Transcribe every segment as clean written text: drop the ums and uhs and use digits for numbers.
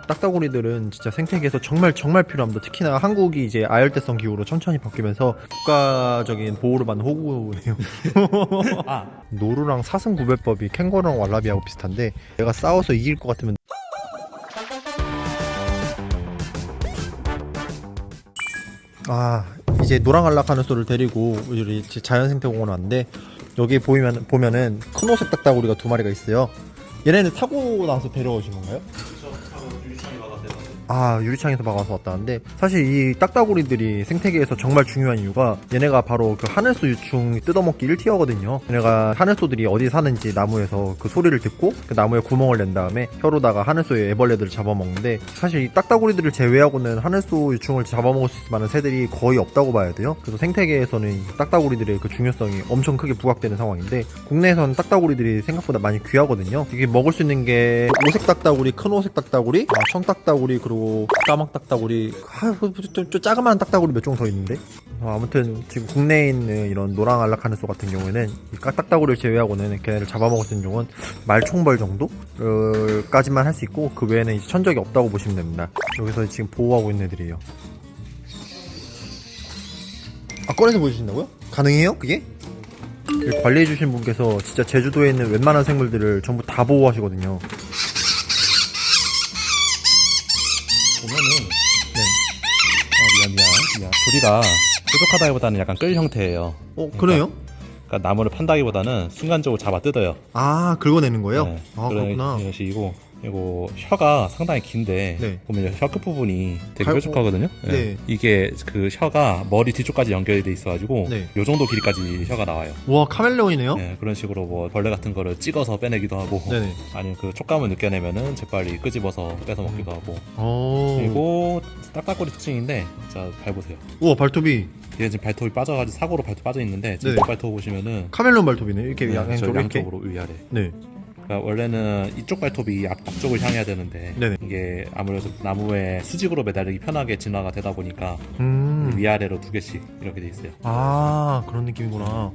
딱따구리들은 진짜 생태계에서 정말 필요합니다. 특히나 한국이 이제 아열대성 기후로 천천히 바뀌면서 국가적인 보호를 받는 호구네요. 노루랑 사슴 구별법이 캥거루랑 왈라비하고 비슷한데 내가 싸워서 이길 것 같으면 이제 노랑알락하늘소를 데리고 우리 자연생태공원 왔는데 여기 보면은 큰 호색 딱따구리가 두 마리가 있어요. 얘네는 사고 나서 데려오신 건가요? 유리창에서 막아서 왔다는데 사실 이 딱따구리들이 생태계에서 정말 중요한 이유가 얘네가 바로 그 하늘소 유충 뜯어먹기 1티어거든요. 얘네가 하늘소들이 어디 사는지 나무에서 그 소리를 듣고 그 나무에 구멍을 낸 다음에 혀로다가 하늘소의 애벌레들을 잡아먹는데 사실 이 딱따구리들을 제외하고는 하늘소 유충을 잡아먹을 수 있을 만한 새들이 거의 없다고 봐야 돼요. 그래서 생태계에서는 이 딱따구리들의 그 중요성이 엄청 크게 부각되는 상황인데 국내에서는 딱따구리들이 생각보다 많이 귀하거든요. 이게 먹을 수 있는 게 오색 딱따구리, 큰 오색 딱따구리, 청딱따구리, 그리고 까막 딱따구리, 좀 작은 딱따구리 몇 종 더 있는데 아무튼 지금 국내에 있는 이런 노랑알락하늘소 같은 경우에는 이 딱따구리를 제외하고는 걔네를 잡아먹을 수 있는 종은 말총벌 정도까지만 할 수 있고 그 외에는 이제 천적이 없다고 보시면 됩니다. 여기서 지금 보호하고 있는 애들이에요. 꺼내서 보여주신다고요? 가능해요? 그게? 관리해주신 분께서 진짜 제주도에 있는 웬만한 생물들을 전부 다 보호하시거든요. 보면은 미안. 부리가 뾰족하다기보다는 약간 끌 형태예요. 그래요? 그러니까 나무를 판다기보다는 순간적으로 잡아 뜯어요. 긁어내는 거예요? 네. 그렇구나. 이런 식이고, 이거 혀가 상당히 긴데 네. 보면 혀 끝 부분이 되게 갈고- 뾰족하거든요. 네. 이게 그 혀가 머리 뒤쪽까지 연결이 돼 있어가지고 네. 요 정도 길이까지 혀가 나와요. 와, 카멜레온이네요? 네, 그런 식으로 뭐 벌레 같은 거를 찍어서 빼내기도 하고, 네네. 아니면 그 촉감을 느껴내면은 재빨리 끄집어서 뺏어 먹기도 하고. 그리고 딱딱거리 특징인데, 자 밟으세요. 우와, 발톱이 얘 지금 발톱이 빠져가지고 사고로 발톱 빠져 있는데 지금 네. 발톱 보시면은 카멜레온 발톱이네. 이렇게 저 양쪽으로 이렇게. 양쪽으로 위아래. 네. 그러니까 원래는 이쪽 발톱이 앞쪽을 향해야 되는데 네네. 이게 아무래도 나무에 수직으로 매달리기 편하게 진화가 되다 보니까 위아래로 두 개씩 이렇게 돼 있어요. 그런 느낌이구나.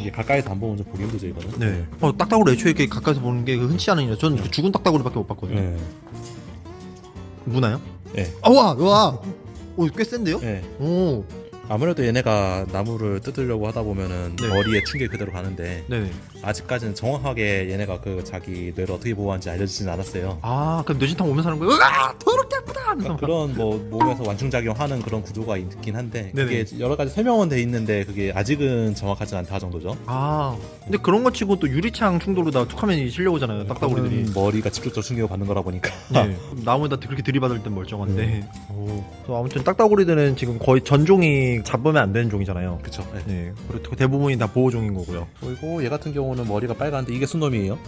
이게 가까이서 안 보면 좀 보기 힘들죠 이거는. 네. 딱따구리 애초에 이렇게 가까이서 보는 게 흔치 않은 일이라 저는 그 죽은 딱따구리밖에 못 봤거든요. 네. 무나요? 네. 와. 꽤 센데요? 네. 오. 아무래도 얘네가 나무를 뜯으려고 하다 보면은 네. 머리에 충격이 그대로 가는데 네네. 아직까지는 정확하게 얘네가 그 자기 뇌를 어떻게 보호하는지 알려지진 않았어요. 그럼 뇌진탕 오면서 하는 거예요? 더럽게 아프다! 그러니까 그런 뭐 몸에서 완충작용하는 그런 구조가 있긴 한데 네네. 그게 여러 가지 설명은 돼 있는데 그게 아직은 정확하지 않다 정도죠. 근데 그런 거 치고 또 유리창 충돌로다 툭하면 실려오잖아요, 딱따구리들이. 그거는 머리가 직접적 충격을 받는 거라 보니까. 네. 나무에다 그렇게 들이받을 땐 멀쩡한데. 그래서 아무튼 딱따구리들은 지금 거의 전종이 잡으면 안 되는 종이잖아요. 그쵸. 네. 네. 그리고 대부분이 다 보호종인 거고요. 그리고 얘 같은 경우는 머리가 빨간데 이게 순놈이에요.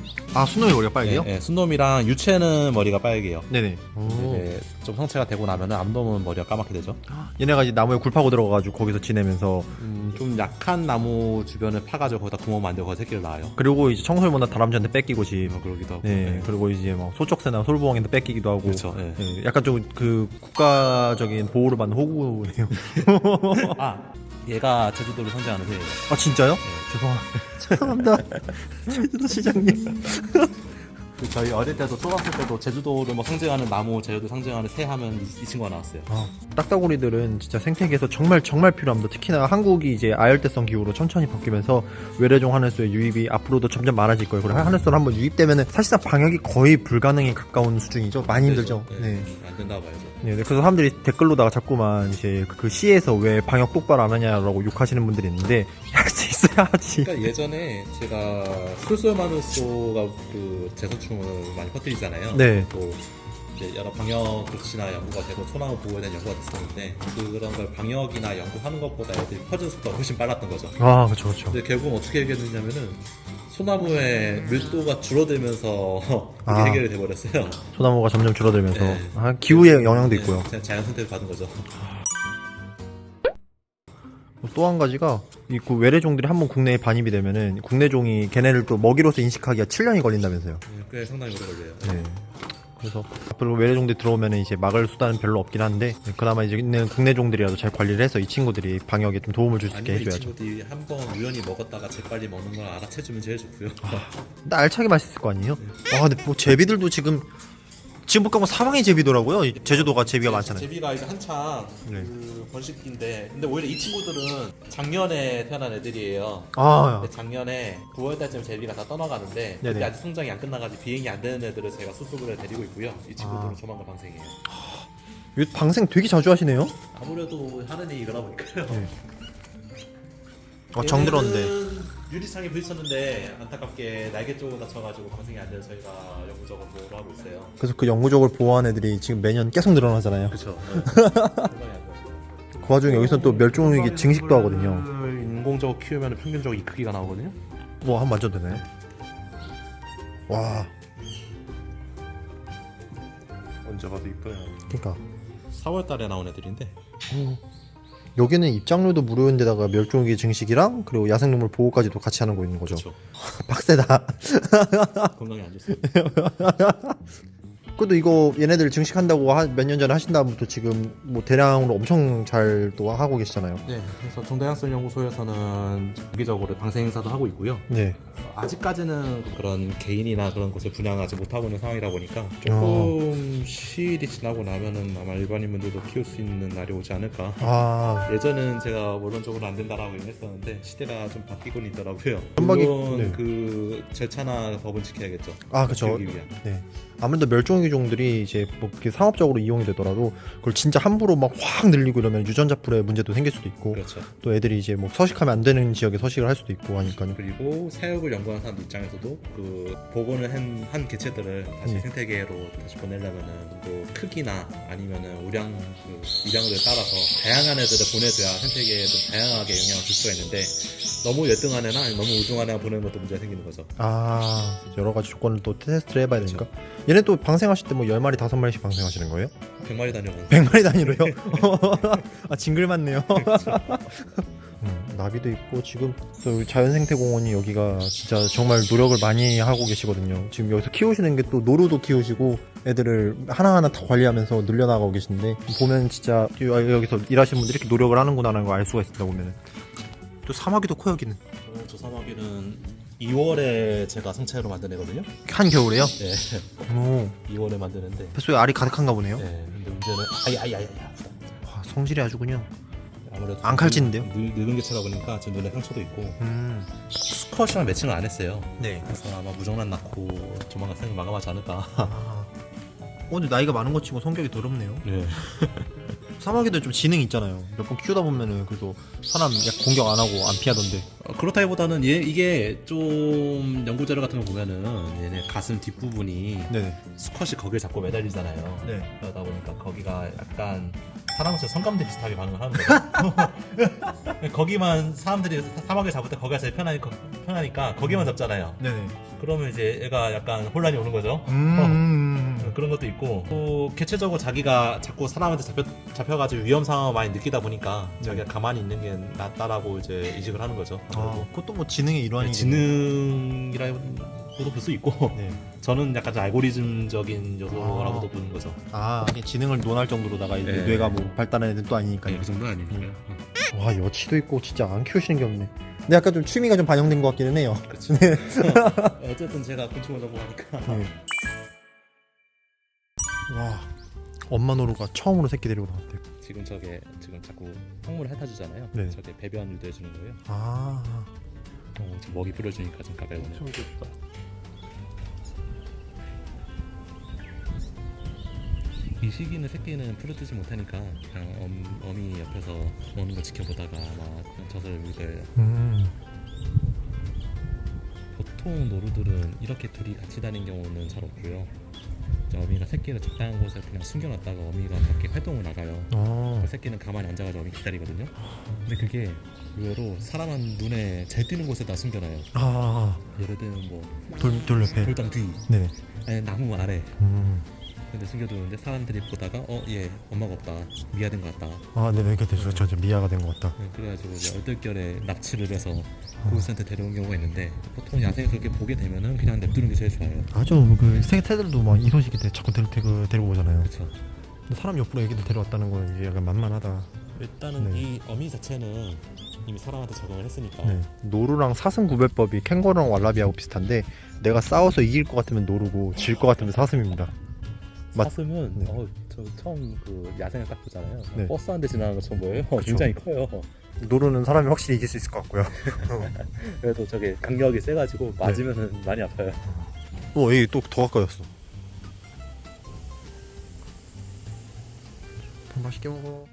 순놈이 머리가 빨개요? 네, 순놈이랑 유체는 머리가 빨개요. 네네. 이제 좀 성체가 되고 나면은 암놈은 머리가 까맣게 되죠. 얘네가 이제 나무에 굴 파고 들어가가지고 거기서 지내면서 좀 약한 나무 주변을 파가지고 거기다 구멍 만들고 거기서 새끼를 낳아요. 그리고 이제 청설모나 다람쥐한테 뺏기고 집. 그러기도 하고. 네. 그리고 이제 막 소쩍새나 솔보왕한테 뺏기기도 하고. 그렇죠. 네. 네, 약간 좀 그 국가적인 보호를 받는 호구네요. 얘가 제주도를 상징하는 새예요. 진짜요? 네. 죄송합니다. 제주도 시장님. 저희 어릴 때도 초등학생 때도 제주도를 뭐 상징하는 나무, 제주도 상징하는 새 하면 이 친구가 나왔어요. 딱따구리들은 진짜 생태계에서 정말 필요합니다. 특히나 한국이 이제 아열대성 기후로 천천히 바뀌면서 외래종 하늘소의 유입이 앞으로도 점점 많아질 거예요. 그리고 하늘소는 한번 유입되면은 사실상 방역이 거의 불가능에 가까운 수준이죠. 많이 힘들죠. 네. 안 된다고 봐야죠. 네, 그래서 사람들이 댓글로다가 자꾸만 이제 그 시에서 왜 방역 똑바로 안 하냐라고 욕하시는 분들이 있는데 할 수 있어야지. 그러니까 예전에 제가 술술마늘소가 그 제소충을 많이 퍼뜨리잖아요. 네. 또 이제 여러 방역 조치나 연구가 되고 소나무 보호에 대한 연구가 됐었는데 그런 걸 방역이나 연구하는 것보다 애들이 퍼지는 속도가 훨씬 빨랐던 거죠. 그렇죠. 근데 결국은 어떻게 해결됐냐면은 소나무의 밀도가 줄어들면서 이게 해결이 돼버렸어요. 소나무가 점점 줄어들면서 네. 기후의 영향도 있고요. 자연 선택을 받은 거죠. 또 한 가지가 그 외래종들이 한번 국내에 반입이 되면은 국내종이 걔네를 또 먹이로서 인식하기가 7년이 걸린다면서요. 꽤 상당히 오래 걸려요. 네. 그래서 앞으로 외래종들이 들어오면은 이제 막을 수단은 별로 없긴 한데 그나마 이제 있는 국내종들이라도 잘 관리를 해서 이 친구들이 방역에 좀 도움을 줄 수 있게 이 해줘야죠. 친구들이 한번 우연히 먹었다가 재빨리 먹는 걸 알아채주면 제일 좋고요. 근데 알차게 맛있을 거 아니에요? 근데 뭐 제비들도 지금 지금 못 가면 사방이 제비더라고요. 제주도가 제비가 많잖아요. 제비가 이제 한창 네. 그 번식기인데, 근데 오히려 이 친구들은 작년에 태어난 애들이에요. 아, 근데 작년에 9월달쯤 제비가 다 떠나가는데 네네. 그때 아직 성장이 안 끝나가지고 비행이 안 되는 애들을 제가 수습을 데리고 있고요. 이 친구들은 아. 조만간 방생이에요. 요 방생 되게 자주 하시네요. 아무래도 하는 일이다 보니까요. 네. 정들었는데. 얘는 유리창에 부딪혔는데 안타깝게 날개 쪽으로 다쳐가지고 방생이 안 돼서 저희가 영구적으로 보호를 하고 있어요. 그래서 그 영구적을 보호한 애들이 지금 매년 계속 늘어나잖아요. 그렇죠. 상당히 안 돼요. 그 와중에 여기서 또 멸종위기 증식도 하거든요. 인공적으로 키우면 평균적으로 이 크기가 나오거든요. 와, 한번 만져도 되네. 와, 언제 봐도 이뻐요. 그러니까 4월달에 나온 애들인데 여기는 입장료도 무료인데다가 멸종위기 증식이랑 그리고 야생동물 보호까지도 같이 하는 거 있는 거죠. 그렇죠. 빡세다. 건강에 안 좋습니다. 그래도 이거 얘네들 증식한다고 몇 년 전에 하신 다음부터 지금 뭐 대량으로 엄청 잘 또 하고 계시잖아요. 네, 그래서 정다양성연구소에서는 주기적으로 방생 행사도 하고 있고요. 네. 아직까지는 그런 개인이나 그런 곳을 분양하지 못하고 있는 상황이다 보니까 조금 시일이 지나고 나면은 아마 일반인분들도 키울 수 있는 날이 오지 않을까. 아, 예전은 제가 원론적으로 안 된다라고 했었는데 시대가 좀 바뀌곤 있더라고요. 선박이- 물론 네. 그 절차나 법은 지켜야겠죠. 아, 그쵸. 키우기 위한. 네. 아무래도 멸종위기종들이 이제 뭐 그렇게 상업적으로 이용이 되더라도 그걸 진짜 함부로 막 확 늘리고 이러면 유전자 풀에 문제도 생길 수도 있고 그렇죠. 또 애들이 이제 뭐 서식하면 안 되는 지역에 서식을 할 수도 있고 하니까요. 그리고 사육을 연구하는 사람들 입장에서도 그 복원을 한 개체들을 다시 네. 생태계로 다시 보내려면은 또 크기나 아니면은 우량 그 위량을 따라서 다양한 애들을 보내줘야 생태계에 좀 다양하게 영향을 줄 수가 있는데 너무 열등한 애나 아니면 너무 우중한 애가 보내는 것도 문제가 생기는 거죠. 아, 여러 가지 조건을 또 테스트를 해봐야 되니까. 얘네 또 방생하실 때 뭐 10마리, 5마리씩 방생하시는 거예요? 100마리 다녀보는 100마리 단위로요? 아, 징글 맞네요. 나비도 있고 지금 또 자연생태공원이 여기가 진짜 정말 노력을 많이 하고 계시거든요. 지금 여기서 키우시는 게 또 노루도 키우시고 애들을 하나하나 다 관리하면서 늘려나가고 계신데 보면 진짜 여기서 일하시는 분들이 이렇게 노력을 하는구나라는 걸 알 수가 있습니다. 보면은 또 사마귀도 커 여기는. 저 사마귀는 2월에 제가 성체로 만든 애거든요. 한겨울에요? 네. 오, 2월에 만드는데. 뱃속에 알이 가득한가 보네요. 네. 근데 문제는 아야야야야. 와, 성질이 아주 그냥. 아무래도 안 칼찌는데요? 늙은 개체다 보니까 지금 눈에 상처도 있고 음. 수컷이랑 매칭을 안 했어요. 네. 그래서 아마 무정란 낳고 조만간 생을 마감하지 않을까. 아. 근데 나이가 많은 것 치고 성격이 더럽네요. 네. 사마귀들 좀 지능이 있잖아요. 몇 번 키우다 보면은 그래도 사람 약 공격 안 하고 안 피하던데. 그렇다기보다는 이게 좀 연구 자료 같은 거 보면은 얘네 가슴 뒷부분이 네네. 수컷이 거기에 잡고 매달리잖아요. 네. 그러다 보니까 거기가 약간 사람한테 성감대 비슷하게 반응을 하는 거예요. 거기만 사람들이 사막을 잡을 때 거기가 제일 편하니까 거기만 잡잖아요. 네네. 그러면 이제 얘가 약간 혼란이 오는 거죠. 그런 것도 있고 또 개체적으로 자기가 자꾸 사람한테 잡혀가지고 위험 상황을 많이 느끼다 보니까 자기가 가만히 있는 게 낫다라고 이제 이직을 하는 거죠. 아, 그것도 뭐 지능의 일환이죠. 지능이라고도 볼 수 있고 네. 저는 약간 좀 알고리즘적인 요소라고도 보는 거죠. 아, 이게 지능을 논할 정도로다가 이제 네. 뇌가 뭐 발달한 애들 또 아니니까요. 그 정도는 아니니까요. 와, 여치도 있고 진짜 안 키우시는 게 없네. 근데 약간 좀 취미가 좀 반영된 것 같기는 해요. 그렇죠. 어쨌든 제가 곤충을 전공하니까 네. 와, 엄마 노루가 처음으로 새끼 데리고 나왔대요. 지금 자꾸 탕물을 핥아주잖아요. 네. 저게 배변을 해주는 거예요. 아, 저 먹이 뿌려주니까 좀 가까이 오네요. 이 시기는 새끼는 풀어뜨지 못하니까 그냥 어미 옆에서 먹는 거 지켜보다가 아마 젖을 물 거예요. 보통 노루들은 이렇게 둘이 같이 다니는 경우는 잘 없고요. 이제 어미가 새끼를 적당한 곳에 그냥 숨겨놨다가 어미가 밖에 활동을 나가요. 그 새끼는 가만히 앉아가지고 어미 기다리거든요. 근데 그게 의외로 사람 눈에 잘 띄는 곳에다 숨겨놔요. 아, 예를 들면 뭐 돌 옆에. 돌담 뒤, 네네. 아니 나무 아래. 근데 숨겨두는데 사람들이 보다가 얘 엄마가 없다, 미아된 것 같다. 아, 네네. 그때 저 미아가 된 것 같다. 그래가지고 이제 얼떨결에 납치를 해서 고객한테 데려온 경우가 있는데 보통 야생에서 그렇게 보게 되면은 그냥 냅두는 게 제일 좋아요. 아주 그 새들도 막 이 소식이 때 자꾸 데리고 오잖아요. 그렇죠. 근데 사람 옆으로 애기들 데려왔다는 건 이제 약간 만만하다. 일단은 네. 이 어미 자체는 이미 사람한테 적응을 했으니까. 네. 노루랑 사슴 구별법이 캥거루랑 왈라비하고 비슷한데 내가 싸워서 이길 것 같으면 노루고 질 것 같으면 사슴입니다. 사슴은 네. 저 처음 그 야생을 딱 보잖아요. 네. 버스 한 대 지나가는 것처럼 보여요. 그쵸. 굉장히 커요. 노루는 사람이 확실히 이길 수 있을 것 같고요. 그래도 저게 강력이 세가지고 맞으면은 많이 아파요. 얘 또 더 가까이였어. 맛있게 먹어.